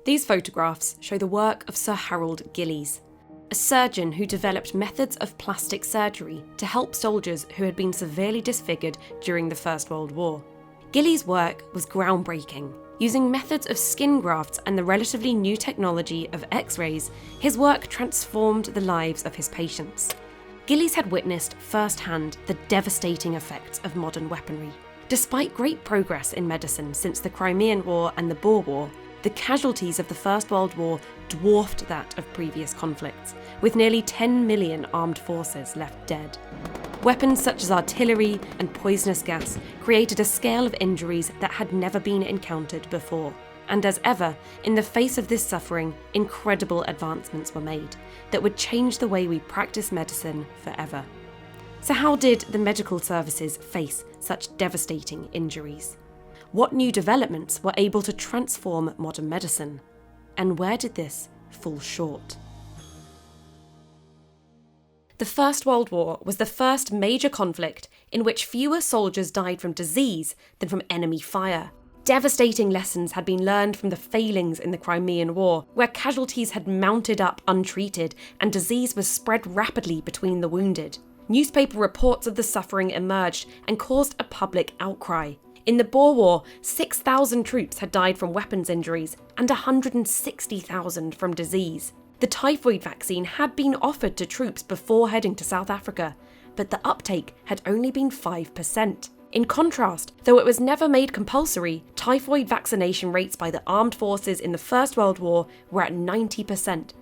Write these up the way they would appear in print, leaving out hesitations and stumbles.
These photographs show the work of Sir Harold Gillies, a surgeon who developed methods of plastic surgery to help soldiers who had been severely disfigured during the First World War. Gillies' work was groundbreaking. Using methods of skin grafts and the relatively new technology of X-rays, his work transformed the lives of his patients. Gillies had witnessed firsthand the devastating effects of modern weaponry. Despite great progress in medicine since the Crimean War and the Boer War, the casualties of the First World War dwarfed that of previous conflicts, with nearly 10 million armed forces left dead. Weapons such as artillery and poisonous gas created a scale of injuries that had never been encountered before. And as ever, in the face of this suffering, incredible advancements were made that would change the way we practice medicine forever. So how did the medical services face such devastating injuries? What new developments were able to transform modern medicine? And where did this fall short? The First World War was the first major conflict in which fewer soldiers died from disease than from enemy fire. Devastating lessons had been learned from the failings in the Crimean War, where casualties had mounted up untreated and disease was spread rapidly between the wounded. Newspaper reports of the suffering emerged and caused a public outcry. In the Boer War, 6,000 troops had died from weapons injuries and 160,000 from disease. The typhoid vaccine had been offered to troops before heading to South Africa, but the uptake had only been 5%. In contrast, though it was never made compulsory, typhoid vaccination rates by the armed forces in the First World War were at 90%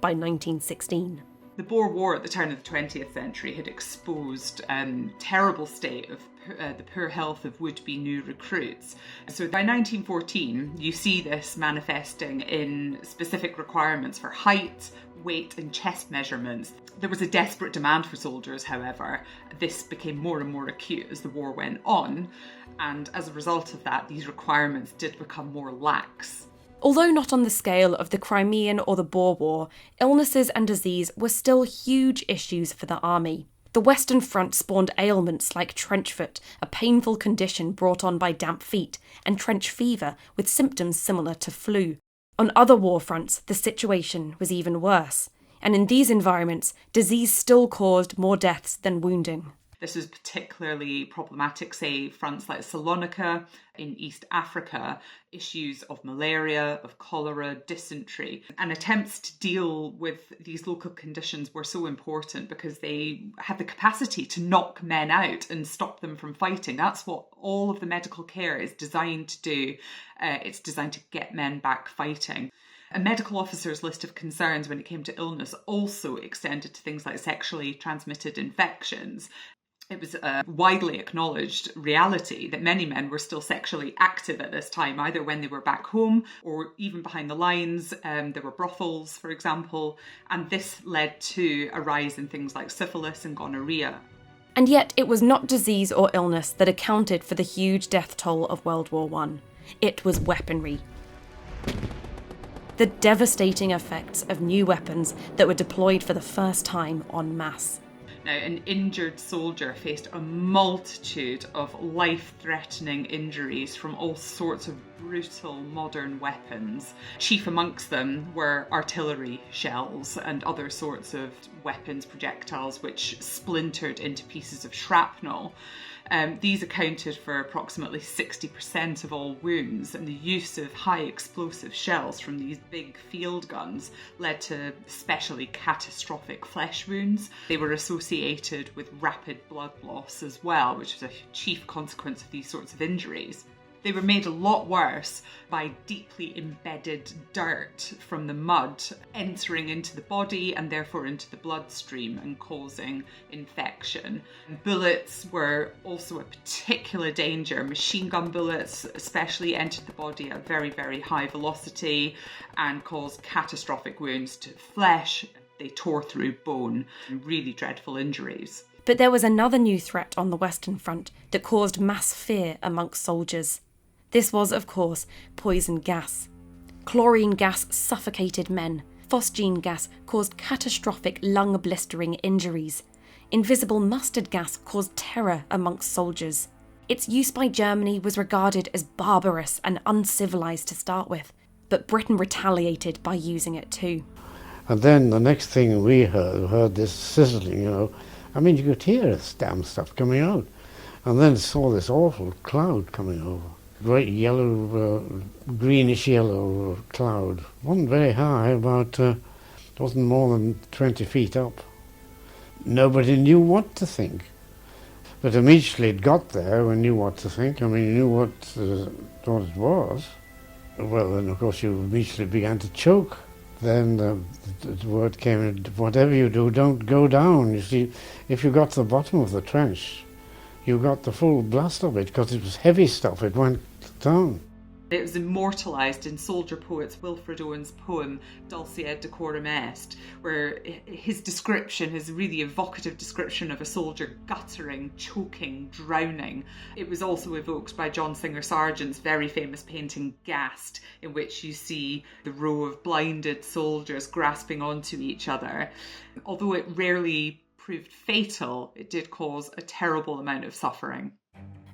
by 1916. The Boer War at the turn of the 20th century had exposed terrible state of the poor health of would-be new recruits. So by 1914, you see this manifesting in specific requirements for height, weight and chest measurements. There was a desperate demand for soldiers, however. This became more and more acute as the war went on, and as a result of that, these requirements did become more lax. Although not on the scale of the Crimean or the Boer War, illnesses and disease were still huge issues for the army. The Western Front spawned ailments like trench foot, a painful condition brought on by damp feet, and trench fever with symptoms similar to flu. On other war fronts, the situation was even worse, and in these environments, disease still caused more deaths than wounding. This was particularly problematic, say, fronts like Salonika in East Africa, issues of malaria, of cholera, dysentery, and attempts to deal with these local conditions were so important because they had the capacity to knock men out and stop them from fighting. That's what all of the medical care is designed to do. It's designed to get men back fighting. A medical officer's list of concerns when it came to illness also extended to things like sexually transmitted infections. It was a widely acknowledged reality that many men were still sexually active at this time, either when they were back home or even behind the lines. There were brothels, for example, and this led to a rise in things like syphilis and gonorrhea. And yet it was not disease or illness that accounted for the huge death toll of World War I. It was weaponry. The devastating effects of new weapons that were deployed for the first time en masse. Now, an injured soldier faced a multitude of life-threatening injuries from all sorts of brutal modern weapons. Chief amongst them were artillery shells and other sorts of weapons, projectiles, which splintered into pieces of shrapnel. These accounted for approximately 60% of all wounds, and the use of high explosive shells from these big field guns led to especially catastrophic flesh wounds. They were associated with rapid blood loss as well, which was a chief consequence of these sorts of injuries. They were made a lot worse by deeply embedded dirt from the mud entering into the body and therefore into the bloodstream and causing infection. Bullets were also a particular danger. Machine gun bullets especially entered the body at very, very high velocity and caused catastrophic wounds to flesh. They tore through bone, really dreadful injuries. But there was another new threat on the Western Front that caused mass fear amongst soldiers. This was, of course, poison gas. Chlorine gas suffocated men. Phosgene gas caused catastrophic lung-blistering injuries. Invisible mustard gas caused terror amongst soldiers. Its use by Germany was regarded as barbarous and uncivilized to start with. but Britain retaliated by using it too. And then the next thing we heard this sizzling, I mean, you could hear this damn stuff coming out. And then saw this awful cloud coming over. Great yellow, greenish yellow cloud. Wasn't very high, about, wasn't more than 20 feet up. Nobody knew what to think. But immediately it got there, we knew what to think. I mean, you knew what it was. Well, then of course you immediately began to choke. Then the word came, whatever you do, don't go down. You see, if you got to the bottom of the trench, you got the full blast of it, because it was heavy stuff, it went down. It was immortalised in soldier poets Wilfred Owen's poem Dulce et decorum est, where his description, his really evocative description of a soldier guttering, choking, drowning. It was also evoked by John Singer Sargent's very famous painting Gassed, in which you see the row of blinded soldiers grasping onto each other. Although it rarely proved fatal, it did cause a terrible amount of suffering.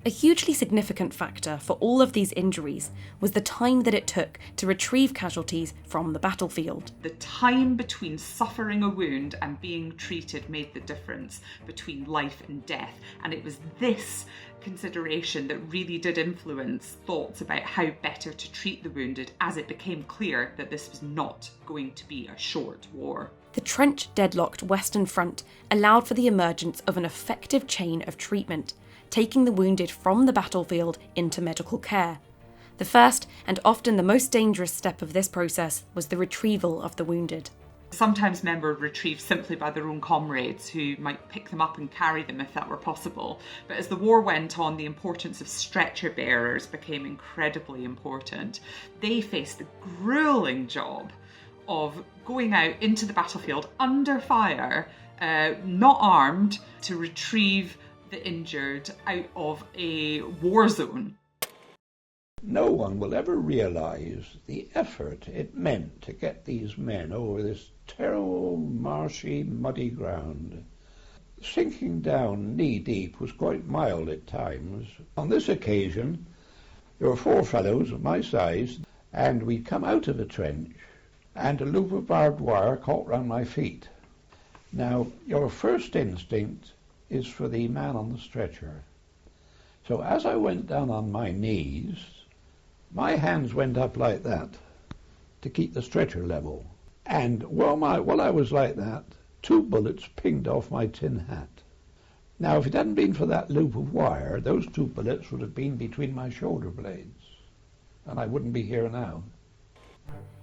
A hugely significant factor for all of these injuries was the time that it took to retrieve casualties from the battlefield. The time between suffering a wound and being treated made the difference between life and death, and it was this consideration that really did influence thoughts about how better to treat the wounded, as it became clear that this was not going to be a short war. The trench-deadlocked Western Front allowed for the emergence of an effective chain of treatment, taking the wounded from the battlefield into medical care. The first, and often the most dangerous step of this process, was the retrieval of the wounded. Sometimes men were retrieved simply by their own comrades, who might pick them up and carry them if that were possible. But as the war went on, the importance of stretcher bearers became incredibly important. They faced the gruelling job of going out into the battlefield under fire, not armed, to retrieve the injured out of a war zone. No one will ever realise the effort it meant to get these men over this terrible, marshy, muddy ground. Sinking down knee-deep was quite mild at times. On this occasion, there were 4 fellows of my size, and we'd come out of a trench, and a loop of barbed wire caught round my feet. Now, your first instinct is for the man on the stretcher. So as I went down on my knees, my hands went up like that to keep the stretcher level. And while I was like that, 2 bullets pinged off my tin hat. Now, if it hadn't been for that loop of wire, those 2 bullets would have been between my shoulder blades, and I wouldn't be here now.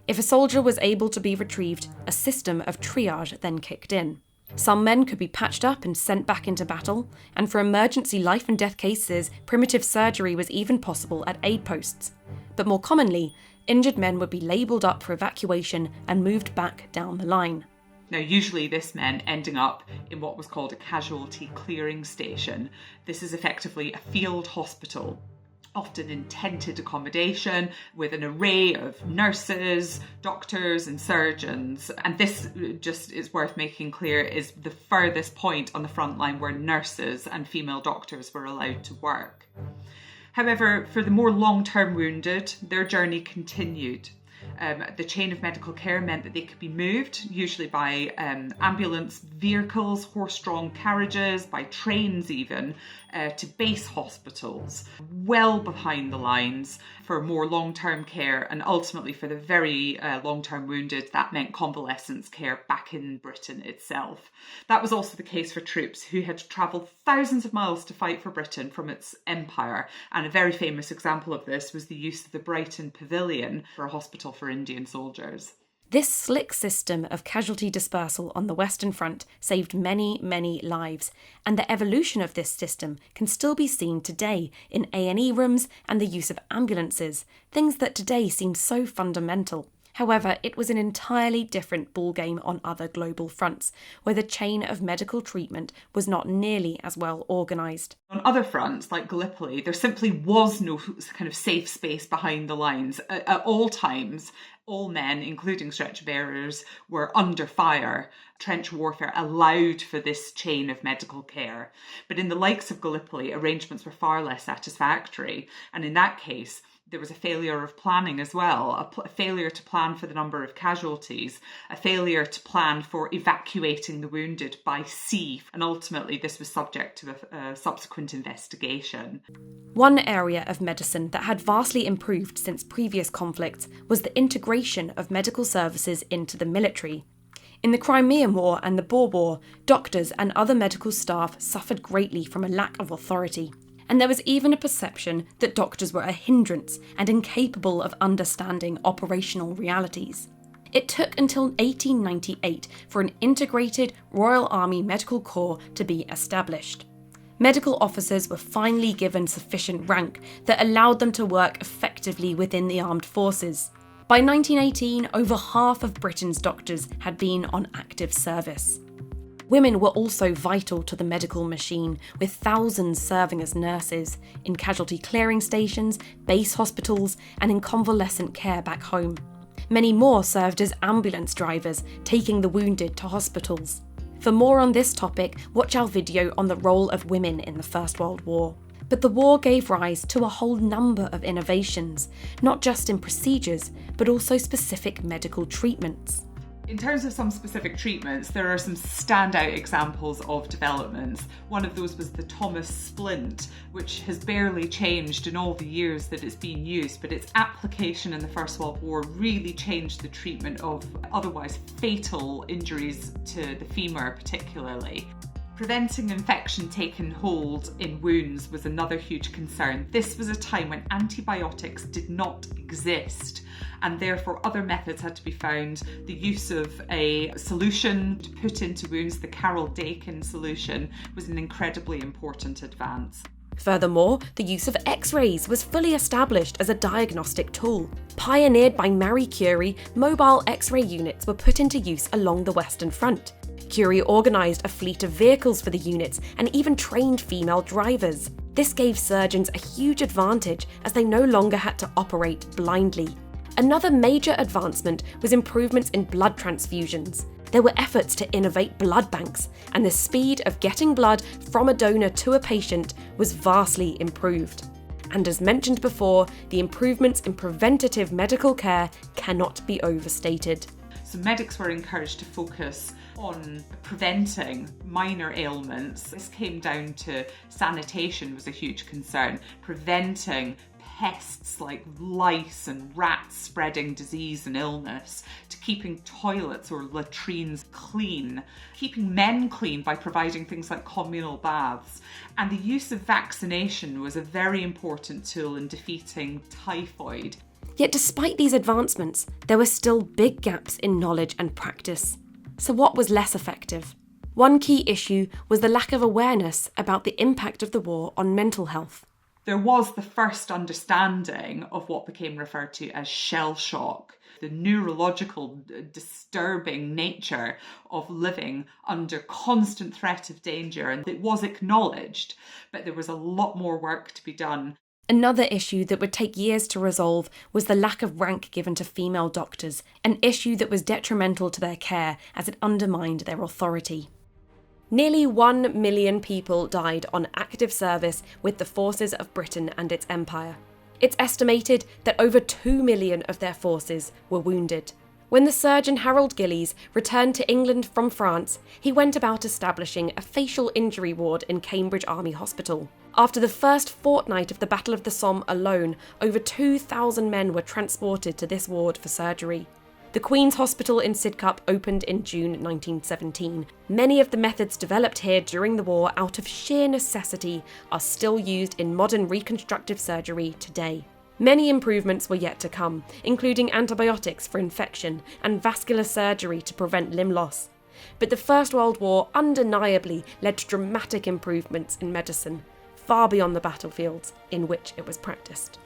If a soldier was able to be retrieved, a system of triage then kicked in. Some men could be patched up and sent back into battle, and for emergency life and death cases, primitive surgery was even possible at aid posts. But more commonly, injured men would be labelled up for evacuation and moved back down the line. Now, usually this meant ending up in what was called a casualty clearing station. This is effectively a field hospital, often in tented accommodation with an array of nurses, doctors and surgeons. And this, just is worth making clear, is the furthest point on the front line where nurses and female doctors were allowed to work. However, for the more long-term wounded, their journey continued. The chain of medical care meant that they could be moved, usually by ambulance vehicles, horse-drawn carriages, by trains even, to base hospitals, well behind the lines for more long-term care, and ultimately for the very long-term wounded, that meant convalescence care back in Britain itself. That was also the case for troops who had travelled thousands of miles to fight for Britain from its empire, and a very famous example of this was the use of the Brighton Pavilion for a hospital for Indian soldiers. This slick system of casualty dispersal on the Western Front saved many, many lives, and the evolution of this system can still be seen today in A&E rooms and the use of ambulances, things that today seem so fundamental. However, it was an entirely different ballgame on other global fronts, where the chain of medical treatment was not nearly as well organised. On other fronts, like Gallipoli, there simply was no kind of safe space behind the lines. At all times, all men, including stretcher bearers, were under fire. Trench warfare allowed for this chain of medical care. But in the likes of Gallipoli, arrangements were far less satisfactory. And in that case, There was a failure of planning as well, a failure to plan for the number of casualties, a failure to plan for evacuating the wounded by sea, and ultimately this was subject to a subsequent investigation. One area of medicine that had vastly improved since previous conflicts was the integration of medical services into the military. In the Crimean War and the Boer War, doctors and other medical staff suffered greatly from a lack of authority. And there was even a perception that doctors were a hindrance and incapable of understanding operational realities. It took until 1898 for an integrated Royal Army Medical Corps to be established. Medical officers were finally given sufficient rank that allowed them to work effectively within the armed forces. By 1918, over half of Britain's doctors had been on active service. Women were also vital to the medical machine, with thousands serving as nurses, in casualty clearing stations, base hospitals, and in convalescent care back home. Many more served as ambulance drivers, taking the wounded to hospitals. For more on this topic, watch our video on the role of women in the First World War. But the war gave rise to a whole number of innovations, not just in procedures, but also specific medical treatments. In terms of some specific treatments, there are some standout examples of developments. One of those was the Thomas Splint, which has barely changed in all the years that it's been used, but its application in the First World War really changed the treatment of otherwise fatal injuries to the femur particularly. Preventing infection taking hold in wounds was another huge concern. This was a time when antibiotics did not exist, and therefore other methods had to be found. The use of a solution to put into wounds, the Carroll-Dakin solution, was an incredibly important advance. Furthermore, the use of X-rays was fully established as a diagnostic tool. Pioneered by Marie Curie, mobile X-ray units were put into use along the Western Front. Curie organised a fleet of vehicles for the units and even trained female drivers. This gave surgeons a huge advantage as they no longer had to operate blindly. Another major advancement was improvements in blood transfusions. There were efforts to innovate blood banks, and the speed of getting blood from a donor to a patient was vastly improved. And as mentioned before, the improvements in preventative medical care cannot be overstated. So medics were encouraged to focus on preventing minor ailments. This came down to sanitation was a huge concern, preventing pests like lice and rats spreading disease and illness, to keeping toilets or latrines clean, keeping men clean by providing things like communal baths. And the use of vaccination was a very important tool in defeating typhoid. Yet despite these advancements, there were still big gaps in knowledge and practice. So what was less effective? One key issue was the lack of awareness about the impact of the war on mental health. There was the first understanding of what became referred to as shell shock, the neurological disturbing nature of living under constant threat of danger, and it was acknowledged, but there was a lot more work to be done. Another issue that would take years to resolve was the lack of rank given to female doctors, an issue that was detrimental to their care as it undermined their authority. Nearly 1 million people died on active service with the forces of Britain and its empire. It's estimated that over 2 million of their forces were wounded. When the surgeon Harold Gillies returned to England from France, he went about establishing a facial injury ward in Cambridge Army Hospital. After the first fortnight of the Battle of the Somme alone, over 2,000 men were transported to this ward for surgery. The Queen's Hospital in Sidcup opened in June 1917. Many of the methods developed here during the war out of sheer necessity are still used in modern reconstructive surgery today. Many improvements were yet to come, including antibiotics for infection and vascular surgery to prevent limb loss. But the First World War undeniably led to dramatic improvements in medicine, far beyond the battlefields in which it was practiced.